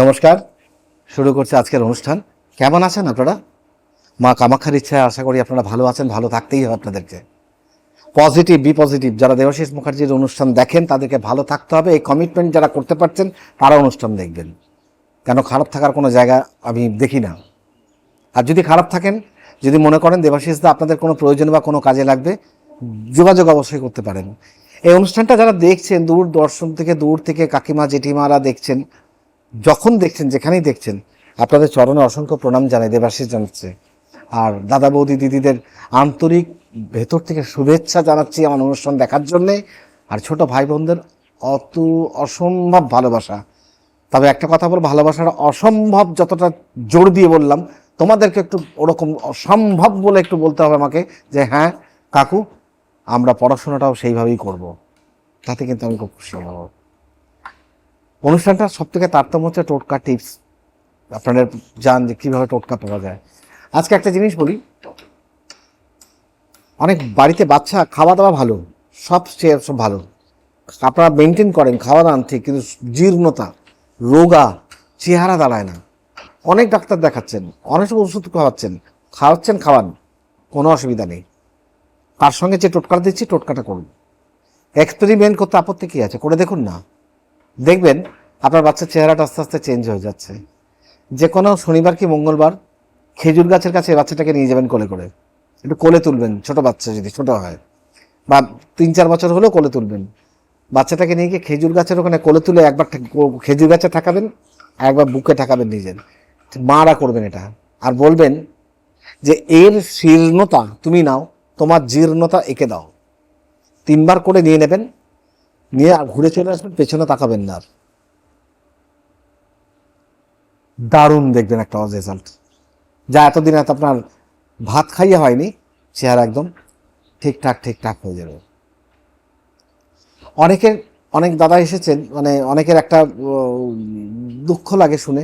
নমস্কার, শুরু করছি আজকের অনুষ্ঠান। কেমন আছেন আপনারা? মা কামাখ্যার ইচ্ছায় আশা করি আপনারা ভালো আছেন। ভালো থাকতেই হবে আপনাদেরকে। Positive, B positive. যারা দেবাশিস মুখার্জির অনুষ্ঠান দেখেন তাদেরকে ভালো থাকতে হবে। এই কমিটমেন্ট যারা করতে পারছেন তারা অনুষ্ঠান দেখবেন, কেন খারাপ থাকার কোনো জায়গা আমি দেখি না। আর যদি খারাপ থাকেন, যদি মনে করেন দেবাশিসদা আপনাদের কোনো প্রয়োজন বা কোনো কাজে লাগবে, যোগাযোগ অবশ্যই করতে পারেন। এই অনুষ্ঠানটা যারা দেখছেন দূর দর্শন থেকে, দূর থেকে কাকিমা জেঠিমারা দেখছেন, যখন দেখছেন, যেখানেই দেখছেন, আপনাদের চরণে অসংখ্য প্রণাম জানাই, দেবাশিস জানাচ্ছে। আর দাদা বৌদি দিদিদের আন্তরিক ভেতর থেকে শুভেচ্ছা জানাচ্ছি আমার অনুষ্ঠান দেখার জন্যে। আর ছোট ভাই বোনদের অসম্ভব ভালোবাসা। তবে একটা কথা বল, ভালোবাসাটা অসম্ভব যতটা জোর দিয়ে বললাম, তোমাদেরকে একটু ওরকম অসম্ভব বলে একটু বলতে হবে আমাকে যে হ্যাঁ কাকু, আমরা পড়াশোনাটাও সেইভাবেই করব। তাতে কিন্তু আমি খুব খুশি হব। অনুষ্ঠানটা সব থেকে তারতম্য হচ্ছে টোটকা টিপস। আপনারা জান যে কীভাবে টোটকা পাওয়া যায়। আজকে একটা জিনিস বলি, অনেক বাড়িতে বাচ্চা খাওয়া দাওয়া ভালো, সব ভালো, আপনারা মেনটেন করেন, খাওয়া দাওয়া ঠিক, কিন্তু জীর্ণতা, রোগা, চেহারা দাঁড়ায় না। অনেক ডাক্তার দেখাচ্ছেন, অনেক ওষুধ খাওয়াচ্ছেন, খাওয়ান, কোনো অসুবিধা নেই। তার সঙ্গে যে টোটকা দিচ্ছি টোটকাটা করুন। এক্সপেরিমেন্ট করতে আপত্তি কী আছে? করে দেখুন না, দেখবেন আপনার বাচ্চার চেহারাটা আস্তে আস্তে চেঞ্জ হয়ে যাচ্ছে। যে কোনো শনিবার কি মঙ্গলবার খেজুর গাছের কাছে বাচ্চাটাকে নিয়ে যাবেন, কোলে করে একটু কোলে তুলবেন। ছোট বাচ্চা যদি ছোট হয় বা 3-4 বছর হলেও কোলে তুলবেন। বাচ্চাটাকে নিয়ে গিয়ে খেজুর গাছের ওখানে কোলে তুলে একবার খেজুর গাছে ঠাকাবেন, একবার বুকে ঠাকাবেন নিজের। মারা করবেন এটা, আর বলবেন যে এর শীর্ণতা তুমি নাও, তোমার জীর্ণতা একে দাও। 3বার করে নিয়ে নেবেন, নিয়ে ঘুরে চলে আসবেন, পেছনে তাকাবেন না। আর দারুণ দেখবেন একটা রেজাল্ট, যা এতদিন আপনার ভাত খাইয়ে হয়নি। চেহারা একদম ঠিকঠাক হয়ে যাবে। অনেক দাদা এসেছেন, মানে অনেকের একটা দুঃখ লাগে শুনে,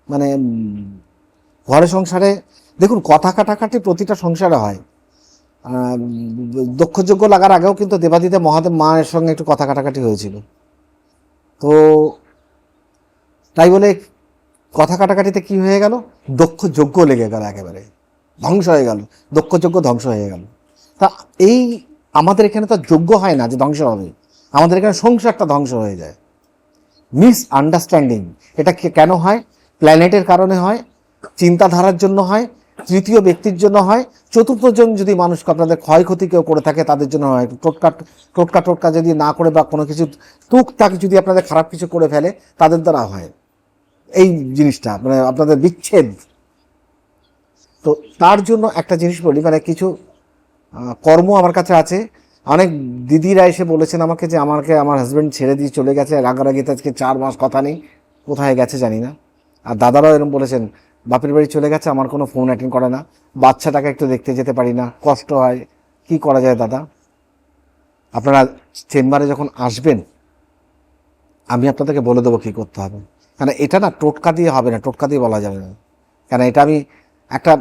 মানে ঘরে সংসারে দেখুন কথা কাটাকাটি প্রতিটা সংসারে হয়। দক্ষযজ্ঞ লাগার আগেও কিন্তু দেবাদিদেব মহাদেব মায়ের সঙ্গে একটু কথা কাটাকাটি হয়েছিল। তো তাই বলে কথা কাটাকাটিতে কি হয়ে গেল, দক্ষযজ্ঞ লেগে গেল, একেবারে ধ্বংস হয়ে গেল, দক্ষযজ্ঞ ধ্বংস হয়ে গেল। তা এই আমাদের এখানে তো যজ্ঞ হয় না যে ধ্বংস হবে, আমাদের এখানে সংসারটা ধ্বংস হয়ে যায়। Miss understanding. এটা কেন হয়? প্ল্যানেটের কারণে হয়, চিন্তাধারার জন্য হয়, তৃতীয় ব্যক্তির জন্য হয়, চতুর্থজন যদি মানুষকে আপনাদের ক্ষয়ক্ষতি কেউ করে থাকে তাদের জন্য হয়। টোটকা যদি না করে বা কোনো কিছু টুকটাক যদি আপনাদের খারাপ কিছু করে ফেলে তাদের দ্বারা হয় এই জিনিসটা, মানে আপনাদের বিচ্ছেদ। তো তার জন্য একটা জিনিস বলি, মানে কিছু কর্ম আমার কাছে আছে। অনেক দিদিরা এসে বলেছেন আমাকে যে আমার হাজব্যান্ড ছেড়ে দিয়ে চলে গেছে, রাগারাগিতে আজকে 4 মাস কথা নেই, কোথায় গেছে জানি না। আর দাদারাও এরকম বলেছেন, বাপের বাড়ি চলে গেছে, আমার কোনো ফোন অ্যাটেন্ড করে না, বাচ্চাটাকে একটু দেখতে যেতে পারি না, কষ্ট হয়। কি করা যায় দাদা? আপনারা চেম্বারে যখন আসবেন আমি আপনাদেরকে বলে দেবো কী করতে হবে। কারণ এটা না টোটকা দিয়ে হবে না, টোটকা দিয়ে বলা যাবে না। কারণ এটা আমি একটা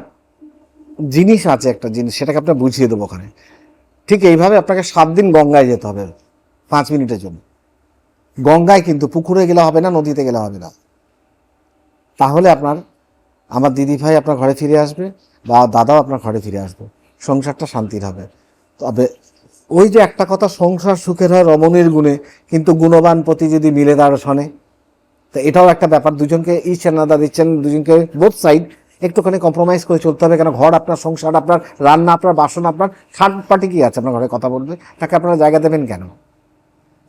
জিনিস আছে, একটা জিনিস, সেটাকে আপনার বুঝিয়ে দেবো ওখানে। ঠিক এইভাবে আপনাকে 7 দিন গঙ্গায় যেতে হবে 5 মিনিটের জন্য। গঙ্গায়, কিন্তু পুকুরে গেলে হবে না, নদীতে গেলে হবে না। তাহলে আমার দিদি ভাই আপনার ঘরে ফিরে আসবে বা দাদাও আপনার ঘরে ফিরে আসবে, সংসারটা শান্তির হবে। তবে ওই যে একটা কথা, সংসার সুখের হয় রমণীর গুণে, কিন্তু গুণবান পতি যদি মিলে তার শোনে। তো এটাও একটা ব্যাপার, দুজনকে ইচ্ছেনাদা দিচ্ছেন, দুজনকে বোথ সাইড একটুখানি কম্প্রোমাইজ করে চলতে হবে। কেন ঘর আপনার, সংসার আপনার, রান্না আপনার, বাসন আপনার, থার্ড পার্টি কি আছে আপনার ঘরে কথা বলবে? তাকে আপনারা জায়গা দেবেন কেন?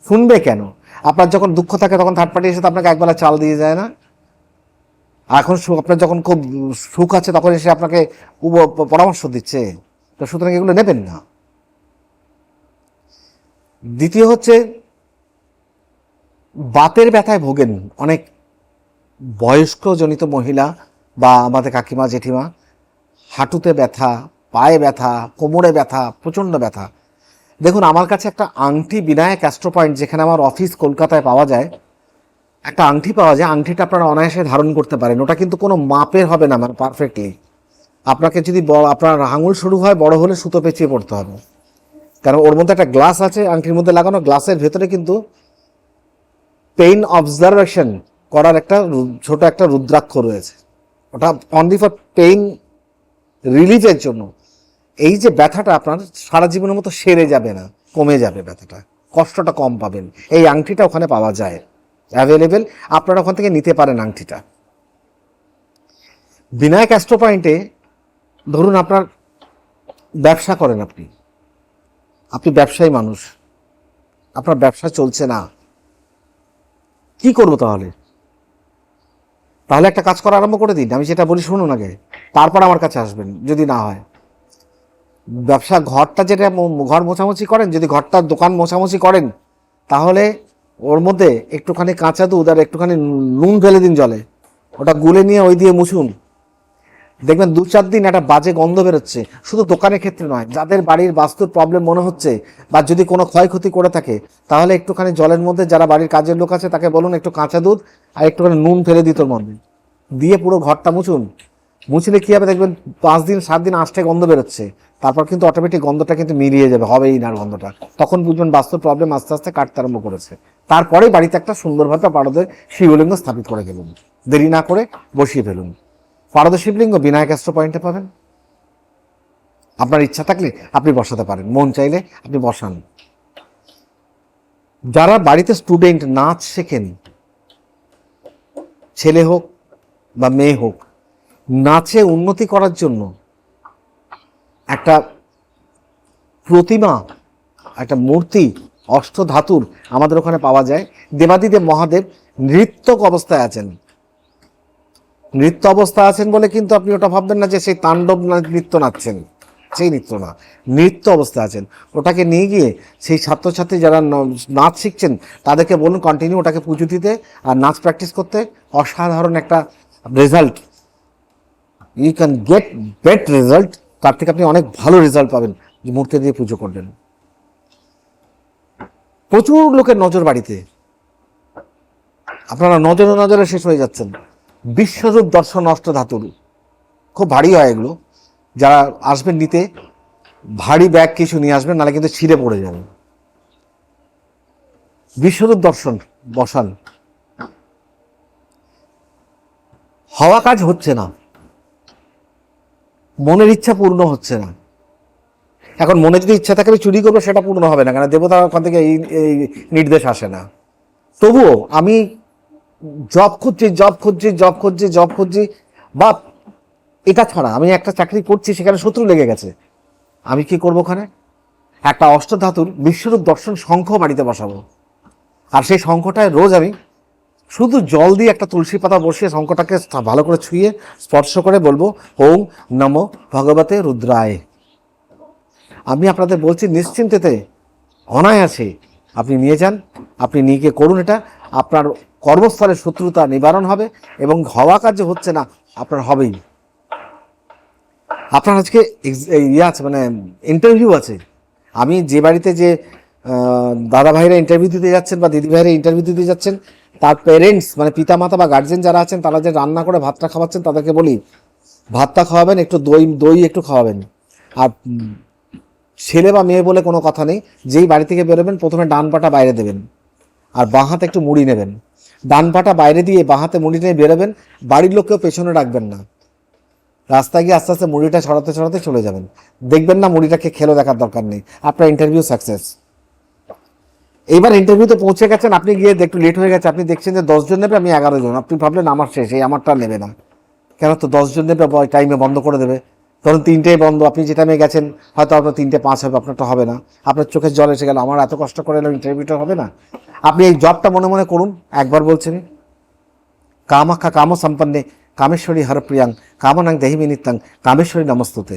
শুনবে কেন? আপনার যখন দুঃখ থাকে তখন থার্ড পার্টি এসে আপনাকে একবেলা চাল দিয়ে যায় না? এখন আপনার যখন খুব সুখ আছে তখন এসে আপনাকে পরামর্শ দিচ্ছে। তো সুতরাং এগুলো নেবেন না। দ্বিতীয় হচ্ছে, বাতের ব্যথায় ভোগেন অনেক বয়স্ক জনিত মহিলা বা আমাদের কাকিমা জেঠিমা। হাঁটুতে ব্যথা, পায়ে ব্যথা, কোমরে ব্যথা, প্রচণ্ড ব্যথা। দেখুন আমার কাছে একটা আংটি, বিনায়ক অ্যাস্ট্রো পয়েন্ট, যেখানে আমার অফিস কলকাতায় পাওয়া যায়, একটা আংটি পাওয়া যায়। আংটিটা আপনারা অনায়াসে ধারণ করতে পারেন। ওটা কিন্তু কোনো মাপের হবে না, মানে পারফেক্টলি। আপনাকে যদি আপনার আঙুল শুরু হয় বড় হলে সুতো পেঁচিয়ে পড়তে হবে, কারণ ওর মধ্যে একটা গ্লাস আছে আংটির মধ্যে লাগানো। গ্লাসের ভেতরে কিন্তু পেইন অবজারভেশন করার একটা ছোট একটা রুদ্রাক্ষ রয়েছে, ওটা অনলি ফর পেইন রিলিফের জন্য। এই যে ব্যথাটা আপনার সারা জীবনের মতো সেরে যাবে না, কমে যাবে ব্যথাটা, কষ্টটা কম পাবেন। এই আংটিটা ওখানে পাওয়া যায়, অ্যাভেলেবেল, আপনারা ওখান থেকে নিতে পারেন আংটিটা। বিনায়ক অ্যাস্ট্রো পয়েন্টে ধরুন আপনার ব্যবসা করেন, আপনি ব্যবসায়ী মানুষ, আপনার ব্যবসা চলছে না, কি করবো তাহলে? তাহলে একটা কাজ করা আরম্ভ করে দিন, আমি যেটা বলি শুনুন আগে, তারপর আমার কাছে আসবেন। যদি না হয়, ব্যবসা ঘরটা যেটা ঘর মোছামুছি করেন, যদি ঘরটার দোকান মোছামুছি করেন, তাহলে ওর মধ্যে একটুখানি কাঁচা দুধ আর একটুখানি নুন ফেলে দিন জলে, ওটা গুলে নিয়ে ওই দিয়ে মুছুন। দেখবেন 2-4 দিন একটা বাজে গন্ধ বেরোচ্ছে। শুধু দোকানের ক্ষেত্রে নয়, যাদের বাড়ির বাস্তুর প্রবলেম মনে হচ্ছে বা যদি কোনো ক্ষয়ক্ষতি করে থাকে, তাহলে একটুখানি জলের মধ্যে, যারা বাড়ির কাজের লোক আছে তাকে বলুন একটু কাঁচা দুধ আর একটুখানি নুন ফেলে দিত ওর মধ্যে, দিয়ে পুরো ঘরটা মুছুন। মুছলে কী হবে দেখবেন 5-7 দিন আষ্টে গন্ধ বেরোচ্ছে, তারপর কিন্তু অটোমেটিক গন্ধটা কিন্তু মিলিয়ে যাবে, হবেই না গন্ধটা। তখন বুঝবেন বাস্তুর প্রবলেম আস্তে আস্তে কাটতে আরম্ভ করেছে। তারপরেই বাড়িতে একটা সুন্দরভাবে পারদের শিবলিঙ্গ স্থাপিত করে গেলুন, দেরি না করে বসিয়ে ফেলুন। পারদ শিবলিঙ্গ বিনায়ক অ্যাস্ট্রো পয়েন্টে পাবেন। আপনার ইচ্ছা থাকলে আপনি বসাতে পারেন, মন চাইলে আপনি বসান। যারা বাড়িতে স্টুডেন্ট, নাচ শেখেন, ছেলে হোক বা মেয়ে হোক, নাচে উন্নতি করার জন্য একটা প্রতিমা, একটা মূর্তি অষ্টধাতুর আমাদের ওখানে পাওয়া যায়। দেবাদিদেব মহাদেব নৃত্য অবস্থায় আছেন। নৃত্য অবস্থা আছেন বলে কিন্তু আপনি ওটা ভাববেন না যে সেই তাণ্ডব নৃত্য নাচছেন, সেই নৃত্য না, নৃত্য অবস্থা আছেন। ওটাকে নিয়ে গিয়ে সেই ছাত্রছাত্রী যারা নাচ শিখছেন তাদেরকে বলুন কন্টিনিউ ওটাকে পুজো দিতে আর নাচ প্র্যাকটিস করতে। অসাধারণ একটা result, you can get better result. তার থেকে আপনি অনেক ভালো রেজাল্ট পাবেন যে মূর্তি দিয়ে পুজো করলেন। প্রচুর লোকের নজর বাড়িতে, আপনারা নজরে নজরে শেষ হয়ে যাচ্ছেন। বিশ্বরূপ দর্শন অষ্টধাতুর, খুব ভারী হয় এগুলো। যারা আসবেন নিতে, ভারী ব্যাগ কিছু নিয়ে আসবেন, নাহলে কিন্তু ছিঁড়ে পড়ে যাবে। বিশ্বরূপ দর্শন বসান। হওয়া কাজ হচ্ছে না, মনের ইচ্ছা পূর্ণ হচ্ছে না। এখন মনে যদি ইচ্ছা থাকে আমি চুরি করবো, সেটা পূর্ণ হবে না, কারণ দেবতা ওখান থেকে এই নির্দেশ আসে না। তবুও আমি জব খুঁজছি, বা এটা ছাড়া আমি একটা চাকরি করছি, সেখানে শত্রু লেগে গেছে, আমি কি করবো? ওখানে একটা অষ্টধাতুর বিশ্বরূপ দর্শন শঙ্খ বাড়িতে বসাবো। আর সেই শঙ্খটায় রোজ আমি শুধু জল দিয়ে একটা তুলসী পাতা বসিয়ে শঙ্খটাকে ভালো করে ছুঁয়ে স্পর্শ করে বলবো ওম নমো ভগবতে রুদ্রায়। আমি আপনাদের বলছি নিশ্চিন্তেতে, অনায়াসে আপনি নিয়ে যান, আপনি নিয়ে গিয়ে করুন। এটা আপনার কর্মস্থলের শত্রুতা নিবারণ হবে, এবং হওয়া কাজ হচ্ছে না আপনার হবেই। আপনার আজকে আছে, মানে ইন্টারভিউ আছে। আমি যে বাড়িতে যে দাদা ভাইরা ইন্টারভিউ দিতে যাচ্ছেন বা দিদি ভাইরা ইন্টারভিউ দিতে যাচ্ছেন, তার পেরেন্টস মানে পিতামাতা বা গার্জেন যারা আছেন, তারা যে রান্না করে ভাতটা খাওয়াচ্ছেন, তাদেরকে বলি ভাতটা খাওয়াবেন, একটু দই একটু খাওয়াবেন। আর ছেলে বা মেয়ে বলে কোনো কথা নেই, যেই বাড়ি থেকে বেরোবেন প্রথমে ডান পাটা বাইরে দেবেন আর বাঁ হাতে একটু মুড়ি নেবেন। ডান পাটা বাইরে দিয়ে বাঁ হাতে মুড়ি নিয়ে বেরোবেন, বাড়ির লোককেও পেছনে রাখবেন না। রাস্তায় গিয়ে আস্তে আস্তে মুড়িটা ছড়াতে ছড়াতে চলে যাবেন, দেখবেন না মুড়িটাকে খেলো, দেখার দরকার নেই, আপনার ইন্টারভিউ সাকসেস। এইবার ইন্টারভিউতে পৌঁছে গেছেন, আপনি গিয়ে একটু লেট হয়ে গেছে, আপনি দেখছেন যে 10 জন নেবে, আমি 11 জন, আপনি ভাবলেন আমার শেষ, এই আমারটা নেবে না। কেন? তো 10 জন নেবে, টাইমে বন্ধ করে দেবে। ধরুন 3টেই বন্ধ, আপনি যে টাইমে গেছেন হয়তো আপনার 3:05 হবে, আপনারটা হবে না। আপনার চোখের জল এসে গেল, আমার এত কষ্ট করে এলাম, ইন্টারভিউটা হবে না। আপনি এই জবটা মনে মনে করুন, একবার বলছেন কামাখ্যা কাম সম্পন্নে কামেশ্বরী হরপ্রিয়াং কামনাং দেহিমে নিত্যাং কামেশ্বরী নমস্তুতে।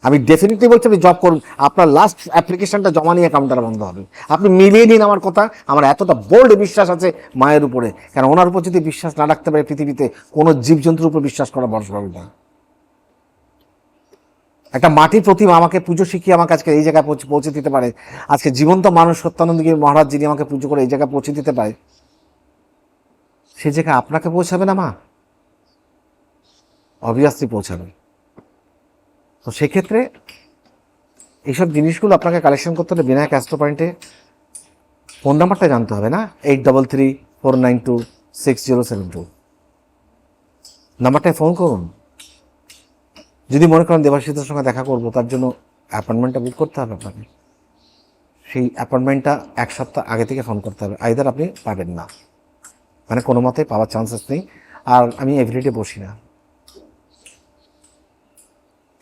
আমি ডেফিনেটলি বলছি আপনি জব করুন, আপনার লাস্ট অ্যাপ্লিকেশনটা জমা নিয়ে কাউন্টার বন্ধ হবে। আপনি মিলিয়ে নিন আমার কথা, আমার এতটা বোল্ড বিশ্বাস আছে মায়ের উপরে, কারণ ওনার উপর যদি বিশ্বাস না রাখতে পারে পৃথিবীতে কোনো জীবজন্তুর উপর বিশ্বাস করা বড় সহজ না। একটা মাটির প্রতিমা আমাকে পুজো শিখিয়ে আমাকে আজকে এই জায়গায় পৌঁছে দিতে পারে, আজকে জীবন্ত মানুষ সত্যানন্দগিরি মহারাজ যিনি আমাকে পুজো করে এই জায়গায় পৌঁছে দিতে পারে, সে জায়গায় আপনাকে পৌঁছাবে না মা? অবভিয়াসলি পৌঁছাবে। তো সেক্ষেত্রে এইসব জিনিসগুলো আপনাকে কালেকশন করতে হলে বিনায়ক অ্যাস্ট্রো পয়েন্টে ফোন নাম্বারটা জানতে হবে না, 833492 6072 নাম্বারটায় ফোন করুন। যদি মনে করেন দেবাশিসের সঙ্গে দেখা করবো, তার জন্য অ্যাপয়েন্টমেন্টটা বুক করতে হবে আপনাকে। সেই অ্যাপয়েন্টমেন্টটা 1 সপ্তাহ আগে থেকে ফোন করতে হবে, আইদার আপনি পাবেন না, মানে কোনো মতে পাওয়ার চান্সেস নেই। আর আমি এভরিডে বসি না,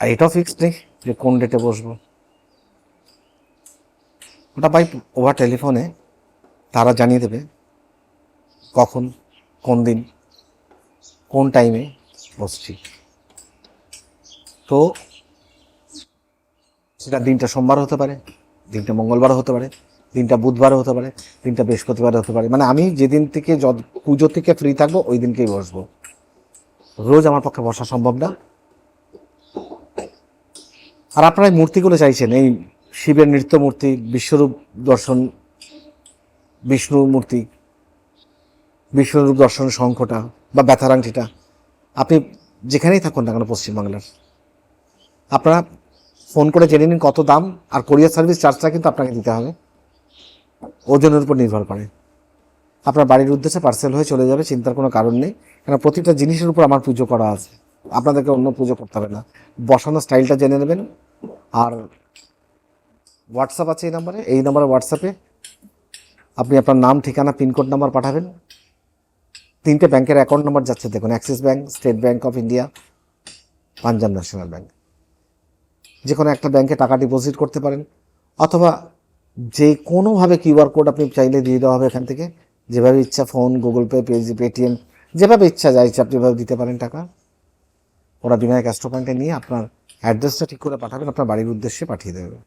আর এটাও ফিক্সড নেই যে কোন ডেটে বসবো। ওটা বাই ওভার টেলিফোনে তারা জানিয়ে দেবে কখন, কোন দিন, কোন টাইমে বসছি। তো সেটা দিনটা সোমবার হতে পারে, দিনটা মঙ্গলবার হতে পারে, দিনটা বুধবার হতে পারে, দিনটা বৃহস্পতিবার হতে পারে। মানে আমি যেদিন থেকে পুজো থেকে ফ্রি থাকবো ওই দিনকেই বসবো। রোজ আমার পক্ষে বসা সম্ভব না। আর আপনারা এই মূর্তিগুলো চাইছেন, এই শিবের নৃত্য মূর্তি, বিশ্বরূপ দর্শন, বিষ্ণুর মূর্তি, বিশ্বরূপ দর্শন শঙ্খটা বা ব্যথার আংটিটা, আপনি যেখানেই থাকুন না কেন পশ্চিমবাংলার, আপনারা ফোন করে জেনে নিন কত দাম। আর কোরিয়ার সার্ভিস চার্জটা কিন্তু আপনাকে দিতে হবে, ওজনের উপর নির্ভর করে। আপনার বাড়ির উদ্দেশ্যে পার্সেল হয়ে চলে যাবে, চিন্তার কোনো কারণ নেই। কেন প্রতিটা জিনিসের উপর আমার পুজো করা আছে, আপনাদেরকে অন্য পুজো করতে হবে না। বসানোর স্টাইলটা জেনে নেবেন। আর হোয়াটসঅ্যাপ আছে এই নাম্বারে, এই নাম্বারে হোয়াটসঅ্যাপে আপনি আপনার নাম, ঠিকানা, পিনকোড নাম্বার পাঠাবেন। 3টে ব্যাংকের অ্যাকাউন্ট নাম্বার যাচ্ছে দেখুন, Axis bank, state bank of India, Punjab national bank. যে কোনো একটা ব্যাংকে টাকা ডিপোজিট করতে পারেন, অথবা যে কোনোভাবে কিউআর কোড আপনি চাইলে দিয়ে দেওয়া হবে এখান থেকে। যেভাবে ইচ্ছা, ফোন, গুগল পে, পেটিএম, যেভাবে ইচ্ছা যা ইচ্ছা আপনি এভাবে দিতে পারেন টাকা। ওরা বিনায়ক অ্যাস্ট্রো পয়েন্টে নিয়ে আপনার অ্যাড্রেসটা ঠিক করে পাঠাবেন, আপনার বাড়ির উদ্দেশ্যে পাঠিয়ে দেবে।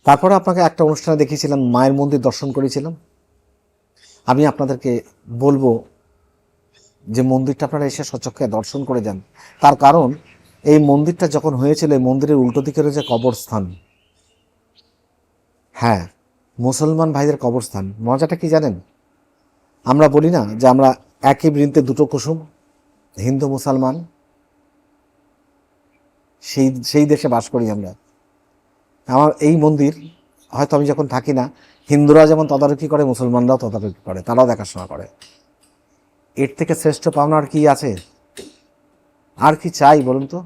তারপরে আপনাকে একটা অনুষ্ঠানে দেখিয়েছিলাম, মায়ের মন্দির দর্শন করেছিলাম। আমি আপনাদেরকে বলবো যে মন্দিরটা আপনারা এসে সচক্ষে দর্শন করে যান। তার কারণ এই মন্দিরটা যখন হয়েছিল, এই মন্দিরের উল্টো দিকে রয়েছে কবরস্থান। হ্যাঁ, মুসলমান ভাইদের কবরস্থান। মজাটা কি জানেন? আমরা বলি না যে আমরা একই বৃন্তে দুটো কুসুম, হিন্দু মুসলমান, সেই দেশে বাস করি আমরা। আমার এই মন্দির হয়তো আমি যখন থাকি না, হিন্দুরা যেমন তদারকি করে, মুসলমানরাও তদারকি করে, তারাও দেখাশোনা করে। এর থেকে শ্রেষ্ঠ পাওনা আর কি আছে? আর কি চাই বলুন তো?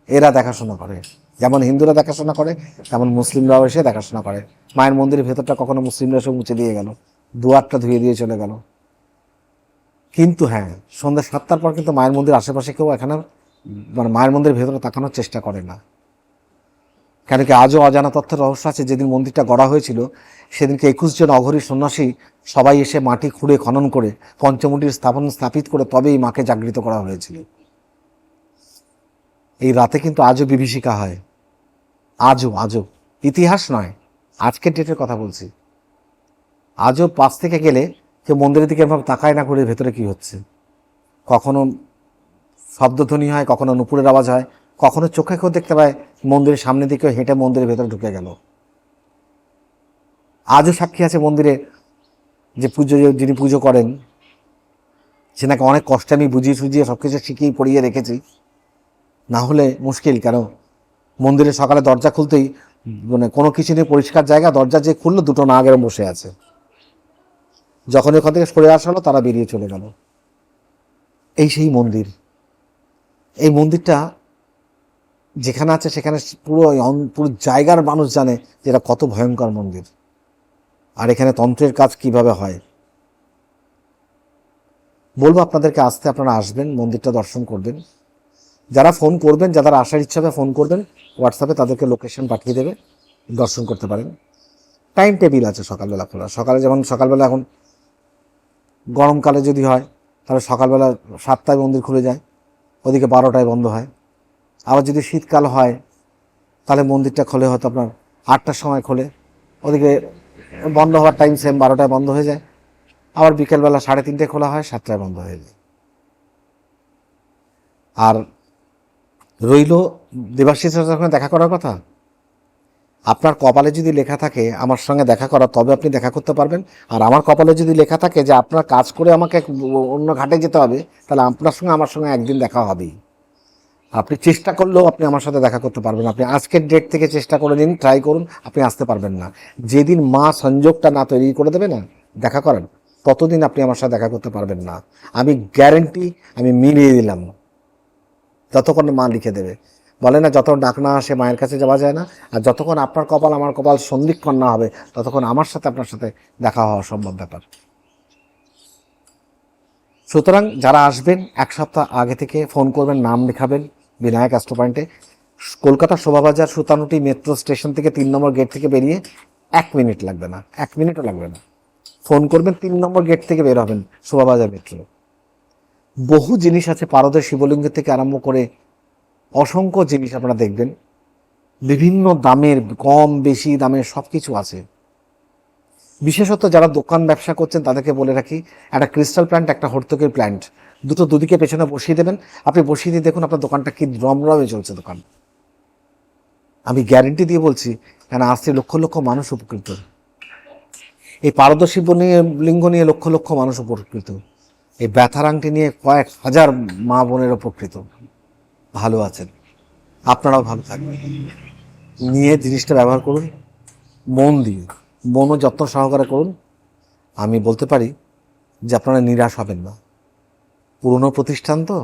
এরা দেখাশোনা করে, যেমন হিন্দুরা দেখাশোনা করে তেমন মুসলিমরাও এসে দেখাশোনা করে। মায়ের মন্দিরের ভেতরটা কখনো মুসলিমরা এসে মুছে দিয়ে গেল, দুয়ারটা ধুয়ে দিয়ে চলে গেল। কিন্তু হ্যাঁ, সন্ধ্যা 7টার পর কিন্তু মায়ের মন্দির আশেপাশে কেউ এখানে মানে মায়ের মন্দিরের ভেতরে তাকানোর চেষ্টা করে না। কেন কি আজও অজানা তথ্যের রহস্য আছে। যেদিন মন্দিরটা গড়া হয়েছিল সেদিনকে 21 জন অঘরী সন্ন্যাসী সবাই এসে মাটি খুঁড়ে খনন করে পঞ্চমুণ্ডির স্থাপিত করে তবেই মাকে জাগৃত করা হয়েছিল। এই রাতে কিন্তু আজও বিভীষিকা হয়, আজও ইতিহাস নয়, আজকের ডেটের কথা বলছি। আজও পাশ থেকে গেলে কেউ মন্দিরের দিকে এভাবে তাকায় না করে ভেতরে কি হচ্ছে। কখনো শব্দধ্বনি হয়, কখনো নুপুরের আওয়াজ হয়, কখনো চোখে কেউ দেখতে পায় মন্দিরের সামনে দিকে হেঁটে মন্দিরের ভেতরে ঢুকে গেল। আজও সাক্ষী আছে মন্দিরে যে যিনি পুজো করেন সে নাকি অনেক কষ্টে আমি বুঝিয়ে সব কিছু শিখিয়ে পড়িয়ে রেখেছি, না হলে মুশকিল। কেন মন্দিরে সকালে দরজা খুলতেই মানে কোনো কিছু নিয়ে পরিষ্কার জায়গা, দরজা যে খুললো দুটো নাগের বসে আছে। যখন ওখান থেকে সরে আসা হলো তারা বেরিয়ে চলে গেল। এই সেই মন্দির। এই মন্দিরটা যেখানে আছে সেখানে পুরো জায়গার মানুষ জানে যে এটা কত ভয়ঙ্কর মন্দির, আর এখানে তন্ত্রের কাজ কিভাবে হয়। বলবো আপনাদেরকে আসতে, আপনারা আসবেন, মন্দিরটা দর্শন করবেন। যারা ফোন করবেন, যারা আসার ইচ্ছা হবে ফোন করবেন, হোয়াটসঅ্যাপে তাদেরকে লোকেশন পাঠিয়ে দেবে, দর্শন করতে পারেন। টাইম টেবিল আছে সকালবেলা খোলা। সকালে যেমন সকালবেলা এখন গরমকালে যদি হয় তাহলে সকালবেলা 7টায় মন্দির খুলে যায়, ওদিকে 12টায় বন্ধ হয়। আবার যদি শীতকাল হয় তাহলে মন্দিরটা খোলে হয়তো আপনার 8টার সময় খোলে, ওদিকে বন্ধ হওয়ার টাইম সেম 12টায় বন্ধ হয়ে যায়। আবার বিকেলবেলা 3:30টায় খোলা হয়, 7টায় বন্ধ হয়ে যায়। আর রইল দেবাশিসের সঙ্গে দেখা করার কথা, আপনার কপালে যদি লেখা থাকে আমার সঙ্গে দেখা করা, তবে আপনি দেখা করতে পারবেন। আর আমার কপালে যদি লেখা থাকে যে আপনার কাজ করে আমাকে অন্য ঘাটে যেতে হবে, তাহলে আপনার সঙ্গে আমার সঙ্গে একদিন দেখা হবেই। আপনি চেষ্টা করলেও আপনি আমার সাথে দেখা করতে পারবেন না। আপনি আজকের ডেট থেকে চেষ্টা করে নিন, ট্রাই করুন, আপনি আসতে পারবেন না। যেদিন মা সংযোগটা না তৈরি করে দেবে না দেখা করেন, ততদিন আপনি আমার সাথে দেখা করতে পারবেন না। আমি গ্যারেন্টি, আমি মিলিয়ে দিলাম। যতক্ষণ মা লিখে দেবে, বলে না যতক্ষণ ডাক না আসে মায়ের কাছে যাওয়া যায় না, আর যতক্ষণ আপনার কপাল আমার কপাল সন্ধিক্ষণ না হবে ততক্ষণ আমার সাথে আপনার সাথে দেখা হওয়া সম্ভব ব্যাপার। সুতরাং যারা আসবেন 1 সপ্তাহ আগে থেকে ফোন করবেন, নাম লেখাবেন বিনায়ক অ্যাস্ট্রো পয়েন্টে, কলকাতা শোভাবাজার সুতানুটি মেট্রো স্টেশন থেকে 3 নম্বর গেট থেকে বেরিয়ে 1 মিনিট লাগবে না, 1 মিনিটও লাগবে না। ফোন করবেন, 3 নম্বর গেট থেকে বের হবেন, শোভাবাজার মেট্রো। বহু জিনিস আছে, পারদের শিবলিঙ্গ থেকে আরম্ভ করে অসংখ্য জিনিস আপনারা দেখবেন, বিভিন্ন দামের, কম বেশি দামের সব কিছু আছে। বিশেষত যারা দোকান ব্যবসা করছেন তাদেরকে বলে রাখি, একটা ক্রিস্টাল প্ল্যান্ট, একটা হর্তকের প্ল্যান্ট, দুটো দুদিকে পেছনে বসিয়ে দেবেন। আপনি বসিয়ে দিয়ে দেখুন আপনার দোকানটা কি রমরমে চলছে দোকান। আমি গ্যারেন্টি দিয়ে বলছি, কেন আসছে লক্ষ লক্ষ মানুষ উপকৃত। এই পারদর্শী লিঙ্গ নিয়ে লক্ষ লক্ষ মানুষ উপকৃত। এই ব্যথার আংটি নিয়ে কয়েক হাজার মা বোনের উপকৃত। ভালো আছেন, আপনারাও ভালো থাকবেন। নিয়ে জিনিসটা ব্যবহার করুন মন দিয়ে, মনও যত্ন সহকারে করুন। আমি বলতে পারি যে আপনারা নিরাশ হবেন না। পুরনো প্রতিষ্ঠান তো,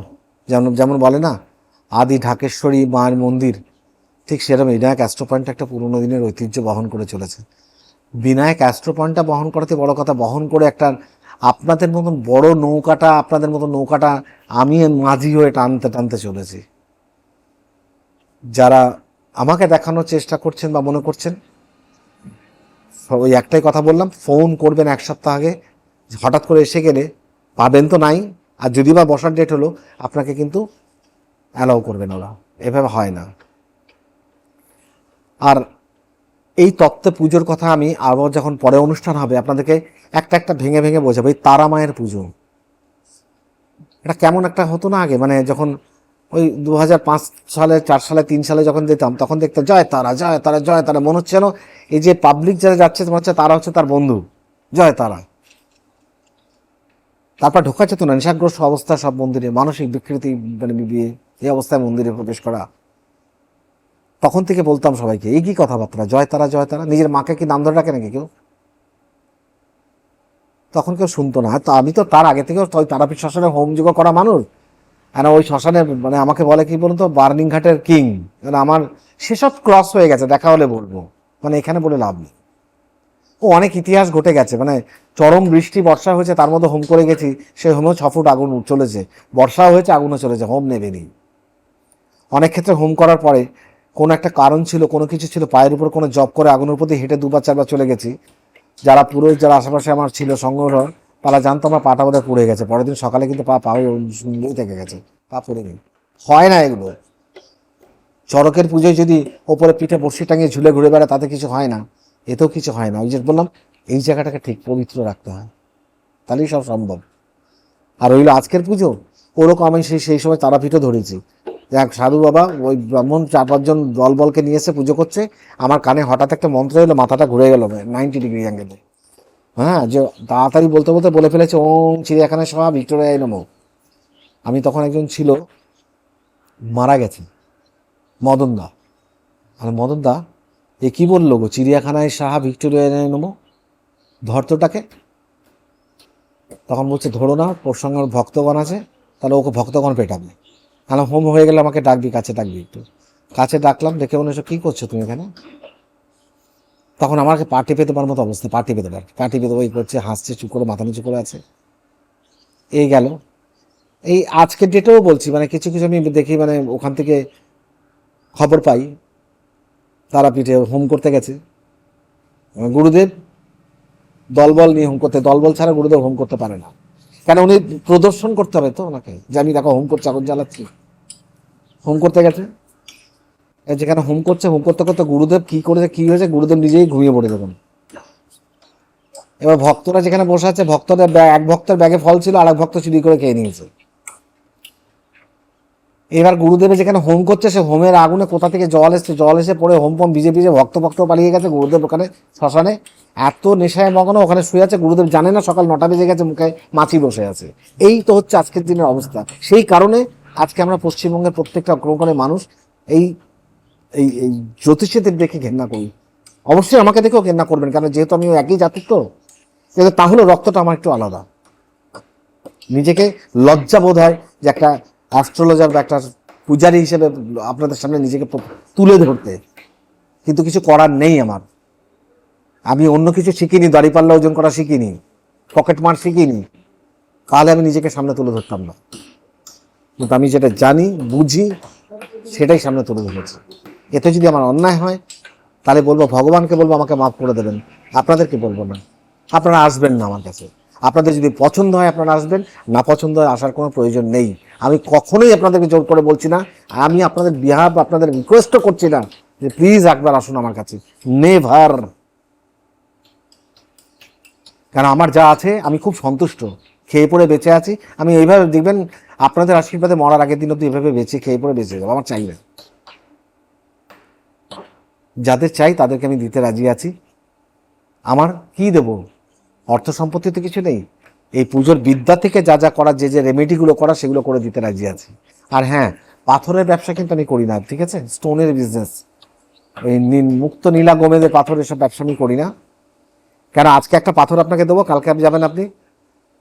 যেমন যেমন বলে না আদি ঢাকেশ্বরী মায়ের মন্দির, ঠিক সেরকম বিনায়ক অ্যাস্ট্রো পয়েন্ট একটা পুরনো দিনের ঐতিহ্য বহন করে চলেছে। বিনায়ক অ্যাস্ট্রো পয়েন্টটা বহন করাতে বড় কথা, বহন করে একটা আপনাদের মতন বড় নৌকাটা, আপনাদের মতন নৌকাটা আমি মাঝি হয়ে টানতে টানতে চলেছি। যারা আমাকে দেখানোর চেষ্টা করছেন বা মনে করছেন, ওই একটাই কথা বললাম, ফোন করবেন 1 সপ্তাহ আগে। হঠাৎ করে এসে গেলে পাবেন তো নাই, আর যদি বা বসার ডেট হলো আপনাকে কিন্তু অ্যালাউ করবেন ওরা, এভাবে হয় না। আর এই তত্ত্বে পুজোর কথা আমি আবার যখন পরে অনুষ্ঠান হবে আপনাদেরকে একটা একটা ভেঙে ভেঙে বোঝাবো। এই তারা মায়ের পুজো, এটা কেমন একটা হতো না আগে, মানে যখন ওই 2005 সালে 4 সালে 3 সালে যখন যেতাম তখন দেখতাম জয় তারা জয় তারা জয় তারা, মনে হচ্ছে যেন এই যে পাবলিক যারা যাচ্ছে মনে হচ্ছে তারা হচ্ছে তার বন্ধু, জয় তারা। তারপর ঢোকা যেত না, নেশাগ্রস্ত অবস্থা সব মন্দিরে, মানসিক বিকৃতি, মানে বিয়ে এই অবস্থায় মন্দিরে প্রবেশ করা। তখন থেকে বলতাম সবাইকে, এই কি কথাবার্তা, জয় তারা জয় তারা, নিজের মাকে কি নাম ধরে রাখে নাকি কেউ? তখন কেউ শুনতো না। তো আমি তো তার আগে থেকেও ওই তারাপীঠ শ্মশানে হোমযজ্ঞ করা মানুষ, আর ওই শ্মশানে মানে আমাকে বলে কি বলুন তো, বার্নিং ঘাটের কিং। মানে আমার সেসব ক্রস হয়ে গেছে, দেখা হলে বলবো, মানে এখানে বলে লাভ নেই। ও অনেক ইতিহাস ঘটে গেছে, মানে চরম বৃষ্টি বর্ষা হয়েছে তার মধ্যে হোম করে গেছি, সেই হোমেও 6 ফুট আগুন চলেছে, বর্ষাও হয়েছে আগুনও চলেছে, হোম নেবেনি। অনেক ক্ষেত্রে হোম করার পরে কোনো একটা কারণ ছিল, কোনো কিছু ছিল, পায়ের উপর কোনো জব করে আগুনের প্রতি হেঁটে 2 বার 4 বার চলে গেছি। যারা পুরোহিত, যারা আশেপাশে আমার ছিল সংগ্রহ, তারা জানতো আমার পাটা বোধহয় পুড়ে গেছে। পরের দিন সকালে কিন্তু পা সুন্দরই থেকে গেছে, পা পুড়ে নেই। হয় না এগুলো। চড়কের পুজোয় যদি ওপরে পিঠে বর্ষি টাঙিয়ে ঝুলে ঘুরে বেড়ায় তাতে কিছু হয় না, এতেও কিছু হয় না। ওই যে বললাম, এই জায়গাটাকে ঠিক পবিত্র রাখতে হয়, তাহলেই সব সম্ভব। আর ওইগুলো আজকের পুজো, ওরকম আমি সেই সময় তারাপীঠও ধরেছি। এক সাধু বাবা ওই ব্রাহ্মণ 4-5 জন দলবলকে নিয়ে এসে পুজো করছে, আমার কানে হঠাৎ একটা মন্ত্র এলো, মাথাটা ঘুরে গেল 90 ডিগ্রি অ্যাঙ্গেলে। হ্যাঁ, যে তাড়াতাড়ি বলতে বলতে বলে ফেলেছে ওম চিড়িয়াখানায় সব ভিক্টোরিয়ায় নমো। আমি তখন একজন ছিল মারা গেছে, মদন দা। আর মদন দা এ কী বললো গো, চিড়িয়াখানায় সাহা ভিক্টোরিয়ায় নমো, ধরতোটাকে। তখন বলছে ধরো না, ওর সঙ্গে ওর ভক্তগণ আছে, তাহলে ওকে ভক্তগণ পেটাবে। তাহলে হোম হয়ে গেলে আমাকে ডাকবি, কাছে ডাকবি একটু। কাছে ডাকলাম, দেখে মনে হচ্ছে কী করছো তুমি এখানে? তখন আমাকে পা টিপে দেবার মতো অবস্থা, পা টিপে দেবার, পা টিপে দেবো, এই করছে, হাসছে, চুপ করে মাথা নিচু করে আছে। এই গেল। এই আজকের ডেটেও বলছি, মানে কিছু কিছু আমি দেখি, মানে ওখান থেকে খবর পাই তারাপীঠে হোম করতে গেছে গুরুদেব, দলবল নিয়ে হোম করতে, দলবল ছাড়া গুরুদেব হোম করতে পারে না। কেন, উনি প্রদর্শন করতে হবে তো ওনাকে, যে আমি দেখো হোম করছি, আগুন জ্বালাচ্ছি। হোম করতে গেছে, যেখানে হোম করছে, হোম করতে করতে গুরুদেব কি করেছে, কি হয়েছে, গুরুদেব নিজেই ঘুমিয়ে পড়ে দেখুন। এবার ভক্তরা যেখানে বসে আছে, ভক্তদের এক ভক্তের ব্যাগে ফল ছিল, আর এক ভক্ত চুরি করে খেয়ে নিয়েছে। এবার গুরুদেবের যেখানে হোম করছে, সে হোমের আগুনে কোথা থেকে জল এসছে, জল এসে পড়ে হোম পম ভিজে ভিজে ভক্ত পালিয়ে গেছে। গুরুদেব ওখানে শ্মশানে এত নেশায় মগ্ন ওখানে শুয়ে আছে, গুরুদেব জানে না সকাল 9টা বেজে গেছে, মুখে মাছি বসে আছে। এই তো হচ্ছে আজকের দিনের অবস্থা। সেই কারণে আজকে আমরা পশ্চিমবঙ্গের প্রত্যেকটা কোণে মানুষ এই এই এই জ্যোতিষীদের দেখে ঘেন্না করি। অবশ্যই আমাকে দেখেও ঘেন্না করবেন, কারণ যেহেতু আমি একই জাতির, তো কিন্তু তাহলে রক্তটা আমার একটু আলাদা। নিজেকে লজ্জা বোধ হয় যে একটা অ্যাস্ট্রোলজার বা একটা পূজারী হিসেবে আপনাদের সামনে নিজেকে তুলে ধরতে, কিন্তু কিছু করার নেই আমার। আমি অন্য কিছু শিখিনি, দাড়িপাল্লা ওজন করা শিখিনি, পকেট মার শিখিনি, তাহলে আমি নিজেকে সামনে তুলে ধরতাম না। কিন্তু আমি যেটা জানি বুঝি সেটাই সামনে তুলে ধরেছি। এতে যদি আমার অন্যায় হয় তাহলে বলবো, ভগবানকে বলবো আমাকে মাফ করে দেবেন, আপনাদেরকে বলবো না। আপনারা আসবেন না আমার কাছে। আপনাদের যদি পছন্দ হয় আপনারা আসবেন, না পছন্দ হয় আসার কোনো প্রয়োজন নেই। আমি কখনোই আপনাদেরকে জোর করে বলছি না, আমি আপনাদের বিহাভ আপনাদের রিকোয়েস্টও করছি না যে প্লিজ একবার আসুন আমার কাছে, নেভার। কারণ আমার যা আছে আমি খুব সন্তুষ্ট, খেয়ে পড়ে বেঁচে আছি। আমি এইভাবে দেখবেন আপনাদের আশীর্বাদে মরার আগের দিন অব্দি এভাবে বেঁচে খেয়ে পড়ে বেঁচে যাবো। আমার চাই না, যাদের চাই তাদেরকে আমি দিতে রাজি আছি। আমার কি দেব, অর্থ সম্পত্তি তো কিছু নেই। এই পুজোর বিদ্যা থেকে যা যা করার, যে যে রেমেডিগুলো করা সেগুলো করে দিতে রাজি আছি। আর হ্যাঁ, পাথরের ব্যবসা কিন্তু আমি করি না, ঠিক আছে? স্টোনের বিজনেস, এই মুক্ত নীলা গোমেদের পাথর, এসব ব্যবসা আমি করি না। কেন আজকে একটা পাথর আপনাকে দেবো, কালকে আপনি যাবেন আপনি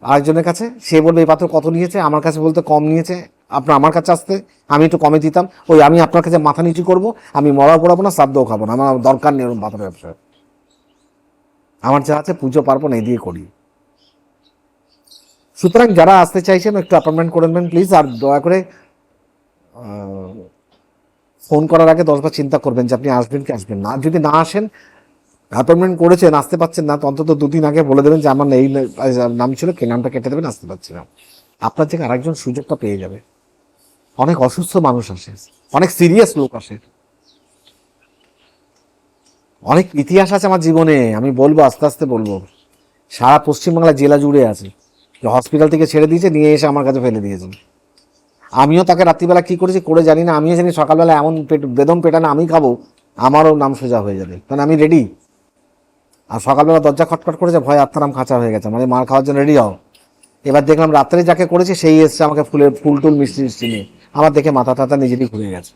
আরেকজনের কাছে, সে বলবে এই পাথর কত নিয়েছে, আমার কাছে বলতে কম নিয়েছে, আপনার আমার কাছে আসতে আমি একটু কমে দিতাম, ওই আমি আপনার কাছে মাথা নিচু করবো, আমি মরা পড়াবো না, শ্রাদ্ধও খাবো না, আমার দরকার নেই ওরকম পাথরের ব্যবসা। আমার যা আছে পুজো পার্বণ এই দিয়ে করি। সুতরাং যারা আসতে চাইছেন একটু অ্যাপয়েন্টমেন্ট করে নেবেন প্লিজ। আর দয়া করে ফোন করার আগে 10বার চিন্তা করবেন যে আপনি আসবেন কি আসবেন না। আর যদি না আসেন, অ্যাপয়েন্টমেন্ট করেছেন আসতে পারছেন না, তো অন্তত 2 দিন আগে বলে দেবেন যে আমার এই নাম ছিল, কে নামটা কেটে দেবেন, আসতে পারছি না। আপনার থেকে আরেকজন সুযোগটা পেয়ে যাবে। অনেক অসুস্থ মানুষ আসে, অনেক সিরিয়াস লোক আসে, অনেক ইতিহাস আছে আমার জীবনে, আমি বলবো আস্তে আস্তে বলবো। সারা পশ্চিমবাংলা জেলা জুড়ে আছে, হসপিটাল থেকে ছেড়ে দিয়েছে, নিয়ে এসে আমার কাছে ফেলে দিয়েছেন। আমিও তাকে রাত্রিবেলা কি করেছি করে জানি না, আমিও জানি সকালবেলা এমন বেদম পেটানো আমি খাবো, আমারও নাম সোজা হয়ে যাবে, কারণ আমি রেডি। আর সকালবেলা দরজা খটখট করেছে, ভয় আত্মারাম খাঁচা হয়ে গেছে, মানে মার খাওয়ার জন্য রেডি হও। এবার দেখলাম রাত্রে যাকে করেছে সেই এসছে আমাকে ফুল টুল মিষ্টি মিষ্টি নিয়ে, আমার দেখে মাথা টাথা নিজেরই ঘুরে গেছে।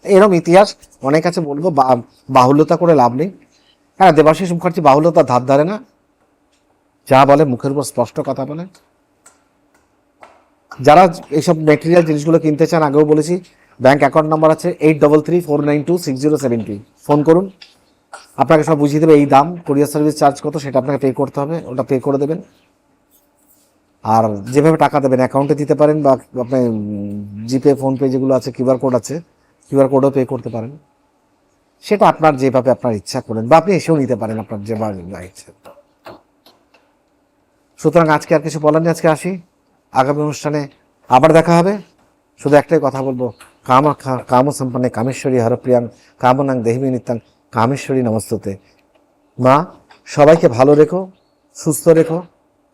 এরকম ইতিহাস অনেক আছে, বলবো বাহুল্যতা করে লাভ নেই। হ্যাঁ, দেবাশিস মুখার্জি বাহুল্যতা ধার ধারে না, যা বলে মুখের উপর স্পষ্ট কথা বলে। যারা এইসব মেটেরিয়াল জিনিসগুলো কিনতে চান, আগেও বলেছি, ব্যাংক অ্যাকাউন্ট নাম্বার আছে 8334926070, ফোন করুন, আপনাকে সব বুঝিয়ে দেবে। এই দাম, কুরিয়ার সার্ভিস চার্জ কত সেটা আপনাকে পে করতে হবে, ওটা পে করে দেবেন। আর যেভাবে টাকা দেবেন অ্যাকাউন্টে দিতে পারেন, বা আপনি জিপে ফোনপে যেগুলো আছে, কিউআর কোড আছে, কিউআর কোডও পে করতে পারেন। সেটা আপনার যেভাবে আপনার ইচ্ছা করেন, বা আপনি এসেও নিতে পারেন আপনার যেভাবে ইচ্ছা। সুতরাং আজকে আর কিছু বলার নেই, আজকে আসি। আগামী অনুষ্ঠানে আবার দেখা হবে। শুধু একটাই কথা বলবো, কাম সম্পন্নে কামেশ্বরী হরপ্রিয়াং কামনাং দেহিমী নিত্যাং কামেশ্বরী নমস্তুতে। মা, সবাইকে ভালো রেখো, সুস্থ রেখো,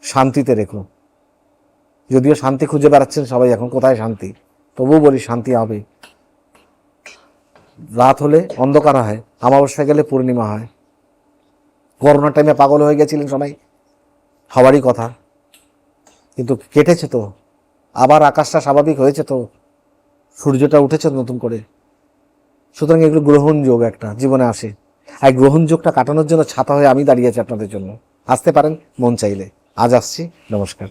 শান্তিতে রেখো। যদিও শান্তি খুঁজে বেড়াচ্ছেন সবাই এখন, কোথায় শান্তি, তবুও বলি শান্তি হবে। রাত হলে অন্ধকার হয়, অমাবস্যা গেলে পূর্ণিমা হয়। করোনার টাইমে পাগল হয়ে গেছিলেন সবাই, হওয়ারই কথা, কিন্তু কেটেছে তো, আবার আকাশটা স্বাভাবিক হয়েছে তো, সূর্যটা উঠেছে নতুন করে। সুতরাং এগুলো গ্রহণযোগ একটা জীবনে আসে, আর গ্রহণযোগটা কাটানোর জন্য ছাতা হয়ে আমি দাঁড়িয়ে আছি আপনাদের জন্য। আসতে পারেন মন চাইলে। আজ আসছি, নমস্কার।